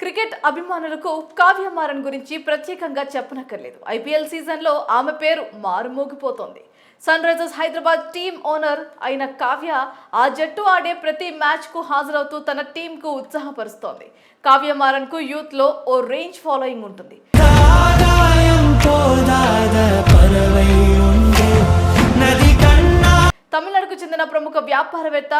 Cricket అభిమానులకు కావ్య మారన్ గురించి ప్రత్యేకంగా చెప్పనక్కర్లేదు. ఐపీఎల్ సీజన్లో ఆమె పేరు మారుమోగిపోతోంది. Sun Risers Hyderabad team owner అయిన కావ్య ఆ జట్టు ఆడే ప్రతి మ్యాచ్కు హాజరవుతూ తన టీంకు ఉత్సాహపరుస్తోంది. కావ్య మారన్కు యూత్లో ఓ రేంజ్ ఫాలోయింగ్ ఉంటుంది. తమిళనాడుకు చెందిన ప్రముఖ వ్యాపారవేత్త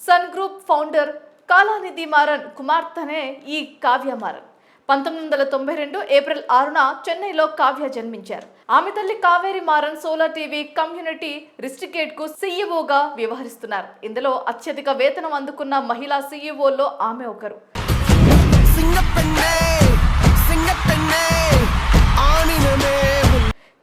sun group founder Kalanithi Maran కుమార్తెనే ఈ కావ్య మారన్. 1992 ఏప్రిల్ 6న చెన్నైలో కావ్య జన్మించారు. ఆమె తల్లి Kaveri Maran solar TV community restricted కు సీఈఓగా వ్యవహరిస్తున్నారు. ఇందులో అత్యధిక వేతనం అందుకున్న మహిళా సీఈఓల్లో ఆమె ఒకరు.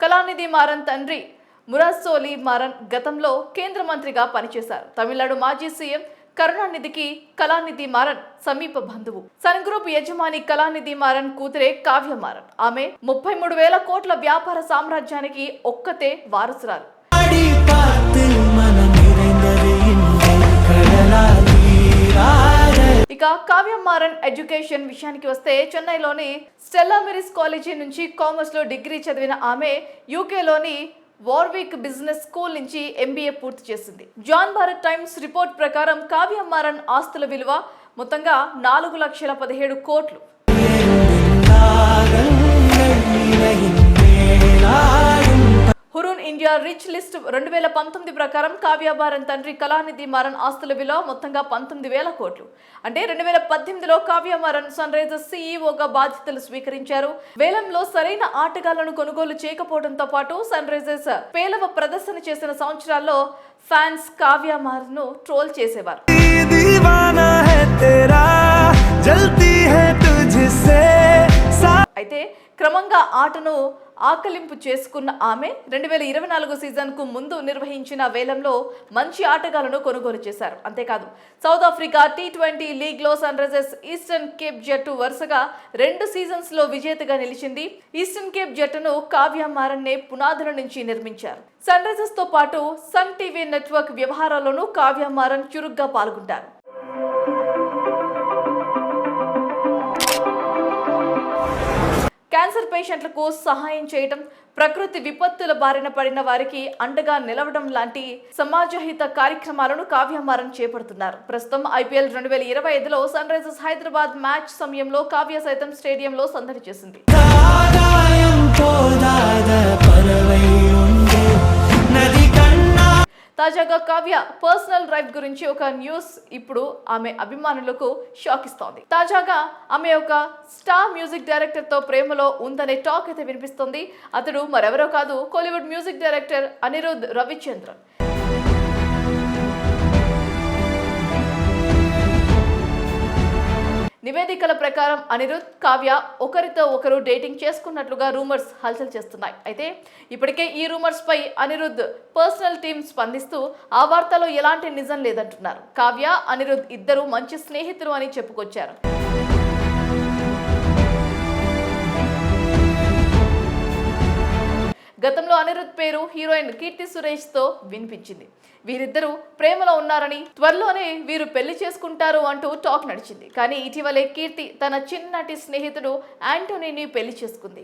కళానిధి మారన్ తండ్రి మురాసోలి మారన్ గతంలో కేంద్ర మంత్రిగా పనిచేశారు. తమిళనాడు మాజీ సీఎం కరుణానిధికి కళానిధి మారన్ సమీప బంధువు. సన్ గ్రూప్ యజమాని కళానిధి మారన్ కూతురే కావ్య మారన్. ఆమె 33,000 కోట్ల వ్యాపార సామ్రాజ్యానికి ఒక్కతే వారసురాలు. ఇక కావ్య మారన్ ఎడ్యుకేషన్ విషయానికి వస్తే చెన్నైలోని స్టెల్లా మెరిస్ కాలేజీ నుంచి కామర్స్ లో డిగ్రీ చదివిన ఆమె యూకేలోని వార్విక్ బిజినెస్ స్కూల్ నుంచి ఎంబీఏ పూర్తి చేసింది. జాన్ భారత్ టైమ్స్ రిపోర్ట్ ప్రకారం కావ్య మారన్ ఆస్తుల విలువ మొత్తంగా 4,17 కోట్లు. హురూన్ ఇండియా రిచ్ లిస్ట్ 2019 ప్రకారం కావ్య మారన్ తండ్రి కళానిధి మారన్ ఆస్తుల విలువ మొత్తంగా 19,000 కోట్లు. అంటే 2018లో కావ్య మారన్ సన్ రైజర్స్ సీఈఓగా బాధ్యతలు స్వీకరించారు. వేలంలో సరైన ఆటగాళ్లను కొనుగోలు చేయకపోవడంతో పాటు సన్ రైజర్స్ పేలవ ప్రదర్శన చేసిన సంవత్సరాల్లో ఫ్యాన్స్ కావ్య మారన్ ను ట్రోల్ చేసేవారు. అయితే క్రమంగా ఆటను ఆకలింపు చేసుకున్న ఆమె 2024 సీజన్కు ముందు నిర్వహించిన వేలంలో మంచి ఆటగాళ్లను కొనుగోలు చేశారు. అంతేకాదు సౌత్ ఆఫ్రికా T20 లీగ్లో సన్ రైజర్స్ ఈస్టర్న్ కేప్ జట్టు వరుసగా 2 సీజన్స్లో విజేతగా నిలిచింది. ఈస్టర్న్ కేప్ జట్టును కావ్య మారన్నే పునాదుల నుంచి నిర్మించారు. సన్ రైజర్స్ తో పాటు సన్ టీవీ నెట్వర్క్ వ్యవహారాల్లోనూ కావ్య మారన్ చురుగ్గా పాల్గొంటారు. క్యాన్సర్ పేషెంట్లకు సహాయం చేయడం, ప్రకృతి విపత్తుల బారిన పడిన వారికి అండగా నిలవడం లాంటి సమాజహిత కార్యక్రమాలను కావ్య మారన్ చేపడుతున్నారు. ప్రస్తుతం ఐపీఎల్ 2025లో సన్ రైజర్స్ హైదరాబాద్ మ్యాచ్ సమయంలో కావ్య సైతం స్టేడియంలో సందడి చేసింది. తాజాగా కావ్య పర్సనల్ డ్రైవ్ గురించి ఒక న్యూస్ ఇప్పుడు ఆమె అభిమానులకు షాక్ ఇస్తోంది. తాజాగా ఆమె ఒక స్టార్ మ్యూజిక్ డైరెక్టర్ తో ప్రేమలో ఉందనే టాక్ అయితే వినిపిస్తుంది. అతడు మరెవరో కాదు, కోలీవుడ్ మ్యూజిక్ డైరెక్టర్ అనిరుద్ రవిచంద్రన్. నివేదికల ప్రకారం అనిరుద్, కావ్య ఒకరితో ఒకరు డేటింగ్ చేసుకున్నట్లుగా రూమర్స్ హల్చల్ చేస్తున్నాయి. అయితే ఇప్పటికే ఈ రూమర్స్ పై అనిరుద్ పర్సనల్ టీమ్ స్పందిస్తూ ఆ వార్తలో ఎలాంటి నిజం లేదంటున్నారు. కావ్య, అనిరుద్ ఇద్దరు మంచి స్నేహితులు అని చెప్పుకొచ్చారు. గతంలో అనిరుద్ పేరు హీరోయిన్ కీర్తి సురేష్ తో వినిపించింది. వీరిద్దరూ ప్రేమలో ఉన్నారని, త్వరలోనే వీరు పెళ్లి చేసుకుంటారు అంటూ టాక్ నడిచింది. కానీ ఇటీవలే కీర్తి తన చిన్నటి స్నేహితుడు యాంటోనీని పెళ్లి చేసుకుంది.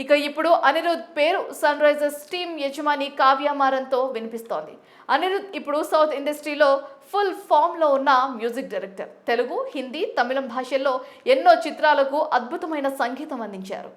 ఇక ఇప్పుడు అనిరుద్ పేరు సన్ రైజర్స్ టీమ్ యజమాని కావ్య మారన్ తో వినిపిస్తోంది. అనిరుద్ ఇప్పుడు సౌత్ ఇండస్ట్రీలో ఫుల్ ఫామ్ లో ఉన్న మ్యూజిక్ డైరెక్టర్. తెలుగు, హిందీ, తమిళం భాషల్లో ఎన్నో చిత్రాలకు అద్భుతమైన సంగీతం అందించారు.